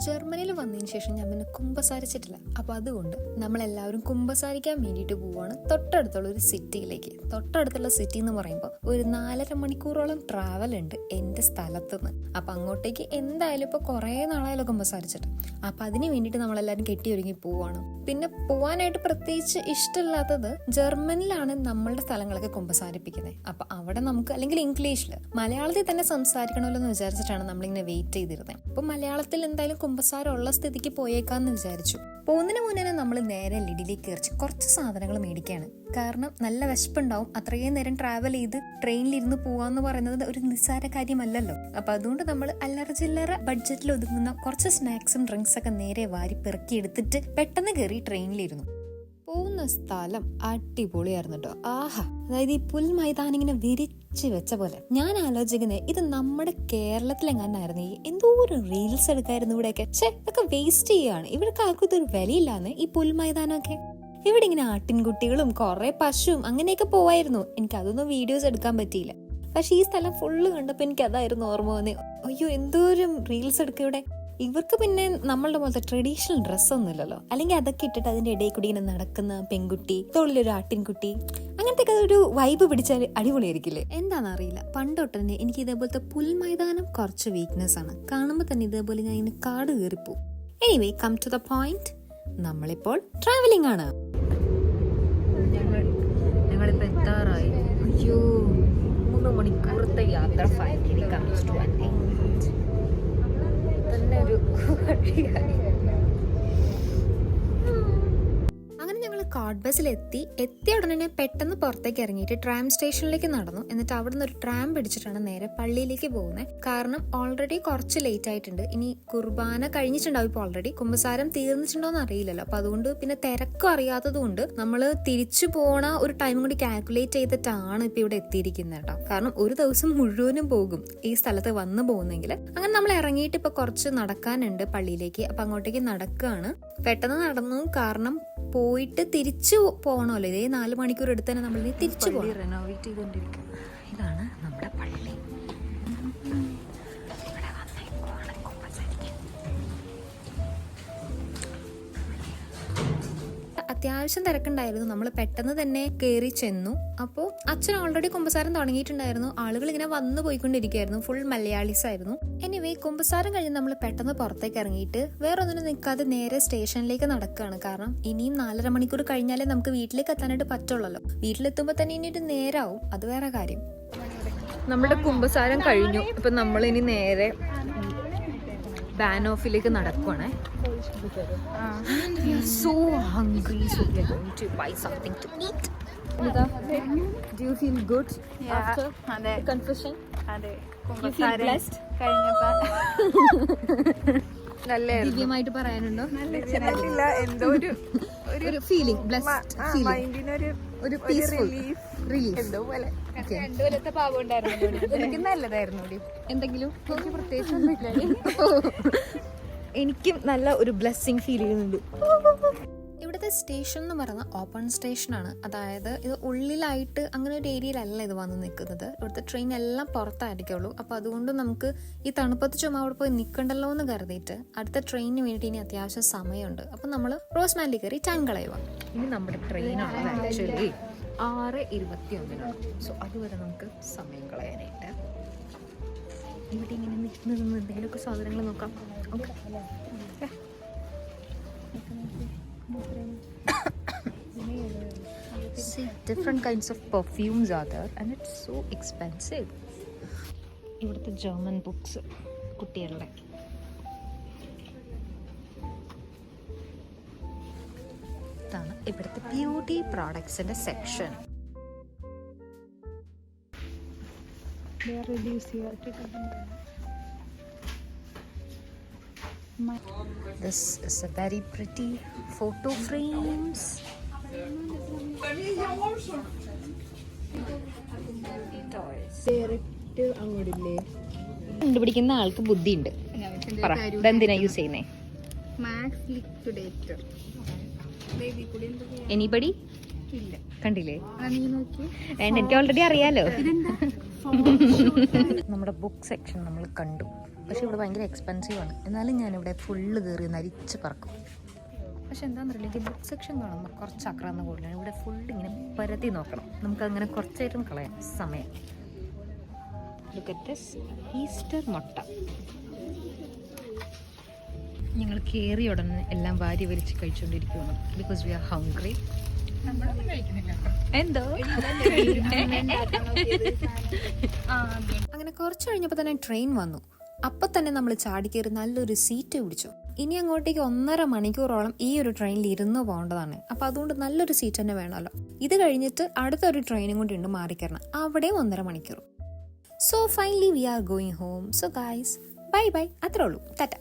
ജർമ്മനിയിൽ വന്നതിന് ശേഷം ഞാൻ പിന്നെ കുമ്പസാരിച്ചിട്ടില്ല. അപ്പോൾ അതുകൊണ്ട് നമ്മളെല്ലാവരും കുമ്പസാരിക്കാൻ വേണ്ടിയിട്ട് പോവുകയാണ് തൊട്ടടുത്തുള്ള ഒരു സിറ്റിയിലേക്ക്. തൊട്ടടുത്തുള്ള സിറ്റി എന്ന് പറയുമ്പോൾ ഒരു 4.5 മണിക്കൂറോളം ട്രാവൽ ഉണ്ട് എൻ്റെ സ്ഥലത്ത് നിന്ന്. അപ്പം അങ്ങോട്ടേക്ക് എന്തായാലും ഇപ്പോൾ കുറേ നാളായാലും കുമ്പസാരിച്ചിട്ട്. അപ്പം അതിന് വേണ്ടിയിട്ട് നമ്മളെല്ലാവരും കെട്ടിയൊരുങ്ങി പോവുകയാണ്. പിന്നെ പോകാനായിട്ട് പ്രത്യേകിച്ച് ഇഷ്ടമില്ലാത്തത് ജർമ്മനിലാണ് നമ്മളുടെ സ്ഥലങ്ങളൊക്കെ കുമ്പസാരിപ്പിക്കുന്നത്. അപ്പം അവിടെ നമുക്ക് അല്ലെങ്കിൽ ഇംഗ്ലീഷിൽ മലയാളത്തിൽ തന്നെ സംസാരിക്കണമല്ലോ എന്ന് വിചാരിച്ചിട്ടാണ് നമ്മളിങ്ങനെ വെയിറ്റ് ചെയ്തിരുന്നത്. അപ്പം മലയാളത്തിൽ എന്തായാലും കുമ്പസാരം ഉള്ള സ്ഥിതിക്ക് പോയേക്കാന്ന് വിചാരിച്ചു. പോകുന്നതിന് മുന്നേ നമ്മൾ നേരെ ലിഡിലേക്ക് കയറി കുറച്ച് സാധനങ്ങൾ മേടിക്കുകയാണ്. കാരണം നല്ല വിശപ്പുണ്ടാവും. അത്രയും നേരം ട്രാവൽ ചെയ്ത് ട്രെയിനിലിരുന്ന് പോവാന്ന് പറയുന്നത് ഒരു നിസ്സാര കാര്യമല്ലല്ലോ. അപ്പൊ അതുകൊണ്ട് നമ്മൾ അല്ലറ ചില്ലറ ബഡ്ജറ്റിൽ ഒതുങ്ങുന്ന കുറച്ച് സ്നാക്സും ഡ്രിങ്ക്സ് ഒക്കെ നേരെ വാരി പെറുക്കി എടുത്തിട്ട് പെട്ടെന്ന് കയറി ട്രെയിനിലിരുന്നു. പോകുന്ന സ്ഥലം അടിപൊളിയായിരുന്നു കേട്ടോ. ആഹാ, അതായത് ഈ പുൽ മൈതാനം ഇങ്ങനെ വിരിച്ച് വെച്ച പോലെ. ഞാൻ ആലോചിക്കുന്നത് ഇത് നമ്മുടെ കേരളത്തിലെങ്ങാനായിരുന്നു ഈ എന്തോ ഒരു റീൽസ് എടുക്കായിരുന്നു ഇവിടെയൊക്കെ. ഇതൊക്കെ വേസ്റ്റ് ചെയ്യാണ്. ഇവിടൊക്കെ ആർക്കും ഇതൊരു വിലയില്ലാന്ന് ഈ പുൽ മൈതാനമൊക്കെ. ഇവിടെ ഇങ്ങനെ ആട്ടിൻകുട്ടികളും കുറെ പശുവും അങ്ങനെയൊക്കെ പോവായിരുന്നു. എനിക്ക് അതൊന്നും വീഡിയോസ് എടുക്കാൻ പറ്റിയില്ല. പക്ഷെ ഈ സ്ഥലം ഫുള്ള് കണ്ടപ്പോൾ എനിക്ക് അതായിരുന്നു ഓർമ്മ വന്നത്. അയ്യോ, എന്തോരം റീൽസ് എടുക്കുക ഇവിടെ. ഇവർക്ക് പിന്നെ നമ്മളുടെ പോലത്തെ ട്രഡീഷണൽ ഡ്രസ്സൊന്നും ഇല്ലല്ലോ. അല്ലെങ്കിൽ അതൊക്കെ ഇട്ടിട്ട് അതിന്റെ ഇടയിൽ കൂടി ഇങ്ങനെ നടക്കുന്ന പെൺകുട്ടി, തോളിലൊരു ആട്ടിൻകുട്ടി, അങ്ങനത്തെ ഒരു വൈബ് പിടിച്ചാൽ അടിപൊളിയായിരിക്കില്ലേ. എന്താണെന്നറിയില്ല, പണ്ടൊട്ട് തന്നെ എനിക്ക് ഇതേപോലത്തെ പുൽ മൈതാനം കുറച്ച് വീക്ക്നെസ് ആണ്. കാണുമ്പോൾ തന്നെ ഇതേപോലെ ഞാൻ ഇങ്ങനെ കാട് കയറിപ്പോവും. Anyway, come to the point. നമ്മളിപ്പോൾ ട്രാവലിംഗ് ആണ്. ഞങ്ങളിപ്പോ എത്താറായി. അയ്യോ, 3 മണിക്കൂറത്തെ യാത്ര finally comes to an end. തന്നെ ഒരു അങ്ങനെ ഞങ്ങൾ കാർഡ് ബസ്സിൽ എത്തിയ ഉടനെ പെട്ടെന്ന് പുറത്തേക്ക് ഇറങ്ങിയിട്ട് ട്രാം സ്റ്റേഷനിലേക്ക് നടന്നു. എന്നിട്ട് അവിടെ നിന്ന് ഒരു ട്രാം പിടിച്ചിട്ടാണ് നേരെ പള്ളിയിലേക്ക് പോകുന്നത്. കാരണം ഓൾറെഡി കുറച്ച് ലേറ്റ് ആയിട്ടുണ്ട്. ഇനി കുർബാന കഴിഞ്ഞിട്ടുണ്ടാവും. ഇപ്പോൾ ഓൾറെഡി കുമ്പസാരം തീർന്നിട്ടുണ്ടോന്ന് അറിയില്ലല്ലോ. അപ്പൊ അതുകൊണ്ട് പിന്നെ തിരക്കും അറിയാത്തത് കൊണ്ട് നമ്മൾ തിരിച്ചു പോണ ഒരു ടൈം കൂടി കാൽക്കുലേറ്റ് ചെയ്തിട്ടാണ് ഇപ്പൊ ഇവിടെ എത്തിയിരിക്കുന്നത് കേട്ടോ. കാരണം ഒരു ദിവസം മുഴുവനും പോകും ഈ സ്ഥലത്ത് വന്നു പോകുന്നെങ്കിൽ. അങ്ങനെ നമ്മൾ ഇറങ്ങിയിട്ട് ഇപ്പൊ കുറച്ച് നടക്കാനുണ്ട് പള്ളിയിലേക്ക്. അപ്പൊ അങ്ങോട്ടേക്ക് നടക്കുകയാണ്. പെട്ടെന്ന് നടന്നു. കാരണം പോയിട്ട് തിരിച്ചു പോകണമല്ലോ. ഇതേ 4 മണിക്കൂർ എടുത്ത് തന്നെ നമ്മൾ തിരിച്ചു പോകണം. റെനോവേറ്റ് ചെയ്തുകൊണ്ടിരിക്കും. ഇതാണ് നമ്മുടെ പള്ളി. അത്യാവശ്യം തിരക്കുണ്ടായിരുന്നു. നമ്മൾ പെട്ടെന്ന് തന്നെ കയറി ചെന്നു. അപ്പോൾ അച്ഛൻ ഓൾറെഡി കുമ്പസാരം തുടങ്ങിയിട്ടുണ്ടായിരുന്നു. ആളുകൾ ഇങ്ങനെ വന്നു പോയിക്കൊണ്ടിരിക്കുകയായിരുന്നു. ഫുൾ മലയാളീസ് ആയിരുന്നു. എനിവേ, കുമ്പസാരം കഴിഞ്ഞ് നമ്മൾ പെട്ടെന്ന് പുറത്തേക്ക് ഇറങ്ങിയിട്ട് വേറെ ഒന്നിനും നിൽക്കാതെ നേരെ സ്റ്റേഷനിലേക്ക് നടക്കുകയാണ്. കാരണം ഇനിയും 4.5 മണിക്കൂർ കഴിഞ്ഞാലേ നമുക്ക് വീട്ടിലേക്ക് എത്താനായിട്ട് പറ്റുള്ളല്ലോ. വീട്ടിലെത്തുമ്പോൾ തന്നെ ഇനി ഒരു നേരാവും. അത് വേറെ കാര്യം. നമ്മുടെ കുമ്പസാരം കഴിഞ്ഞു. ഇപ്പൊ നമ്മൾ ഇനി നേരെ ബാനോഫിലേക്ക് നടക്കുവാണ്. So hungry, so we are going to buy something to eat. Do you feel good after the confession? You feel blessed? നല്ല ദിവ്യമായിട്ട് പറയാനുണ്ടോ? എന്തോ ഒരു ഫീലിംഗ്, ബ്ലെസ്ഡ് ഫീലിംഗ്, ഒരു പീസ്ഫുൾ റിലീഫ് എന്തോ പോലെ. 2 കൊല്ലത്തെ പാപം ഉണ്ടായിരുന്നു. എനിക്ക് നല്ലതായിരുന്നു. എന്തെങ്കിലും എനിക്ക് പ്രത്യേകിച്ച് എനിക്കും നല്ല ഒരു ബ്ലെസ്സിങ് ഫീൽ ചെയ്യുന്നുണ്ട്. ഇവിടുത്തെ സ്റ്റേഷൻ എന്ന് പറയുന്നത് ഓപ്പൺ സ്റ്റേഷനാണ്. അതായത് ഇത് ഉള്ളിലായിട്ട് അങ്ങനെ ഒരു ഏരിയയിലല്ല ഇത് വന്ന് നിൽക്കുന്നത്. ഇവിടുത്തെ ട്രെയിൻ എല്ലാം പുറത്തായിരിക്കുള്ളൂ. അപ്പോൾ അതുകൊണ്ട് നമുക്ക് ഈ തണുപ്പത്ത് ചുമ്മാ അവിടെ പോയി നിൽക്കണ്ടല്ലോ എന്ന് കരുതിയിട്ട് അടുത്ത ട്രെയിനിന് വേണ്ടിയിട്ട് ഇനി അത്യാവശ്യം സമയമുണ്ട്. അപ്പം നമ്മൾ റോസ്മാൻഡിൽ കയറി ടൈം കളയുക. ഇനി നമ്മുടെ ട്രെയിനാണ് ആക്ച്വലി 6:21. സോ അതുവരെ നമുക്ക് സമയം കളയാനായിട്ട് ഇവിടെ ഇങ്ങനെ നിൽക്കുന്നത് എന്തെങ്കിലുമൊക്കെ സാധനങ്ങൾ നോക്കാം. Okay, see different kinds of perfumes are there and it's so expensive. ഇവിടുത്തെ ജർമ്മൻ ബുക്സ് കുട്ടികളുടെ. ഇതാണ് ഇവിടുത്തെ ബ്യൂട്ടി പ്രോഡക്ട്സിന്റെ section. This is a very pretty photo frames. കണ്ടുപിടിക്കുന്ന ആൾക്ക് ബുദ്ധിയുണ്ട്. ഇതെന്തിനാ യൂസ് ചെയ്യുന്നേ? എനിബഡി? കണ്ടില്ലേ? വേണ്ട, എനിക്ക് ഓൾറെഡി അറിയാലോ. നമ്മുടെ ബുക്ക് സെക്ഷൻ നമ്മൾ കണ്ടു. പക്ഷെ ഇവിടെ ഭയങ്കര എക്സ്പെൻസീവ് ആണ്. എന്നാലും ഞാനിവിടെ ഫുള്ള് കയറി നരിച്ച് പറക്കും. പക്ഷെ എന്താണെന്നറിയില്ല, എനിക്ക് ബുക്ക് സെക്ഷൻ കാണുമ്പോൾ കുറച്ച് ആക്രാന്തം കൂടുതലാണ്. ഇവിടെ ഫുള്ള് ഇങ്ങനെ പരത്തി നോക്കണം. നമുക്കങ്ങനെ കുറച്ചായിട്ടും കളയാം സമയം. Look at this. ഈസ്റ്റർ മുട്ട. ഞങ്ങൾ കയറിയ ഉടനെ എല്ലാം വാരി വലിച്ച് കഴിച്ചുകൊണ്ടിരിക്കുകയാണ്. Because we are hungry. എന്തോ അങ്ങനെ കുറച്ച് കഴിഞ്ഞപ്പോൾ തന്നെ ട്രെയിൻ വന്നു. അപ്പം തന്നെ നമ്മൾ ചാടി കയറി നല്ലൊരു സീറ്റ് പിടിച്ചു. ഇനി അങ്ങോട്ടേക്ക് 1.5 മണിക്കൂറോളം ഈ ഒരു ട്രെയിനിൽ ഇരുന്ന് പോകേണ്ടതാണ്. അപ്പോൾ അതുകൊണ്ട് നല്ലൊരു സീറ്റ് തന്നെ വേണമല്ലോ. ഇത് കഴിഞ്ഞിട്ട് അടുത്തൊരു ട്രെയിനും കൂടി ഉണ്ട് മാറിക്കരണം. അവിടെയും 1.5 മണിക്കൂർ. So finally we are going home. So guys bye bye. അത്രേ ഉള്ളൂ. ടാറ്റ.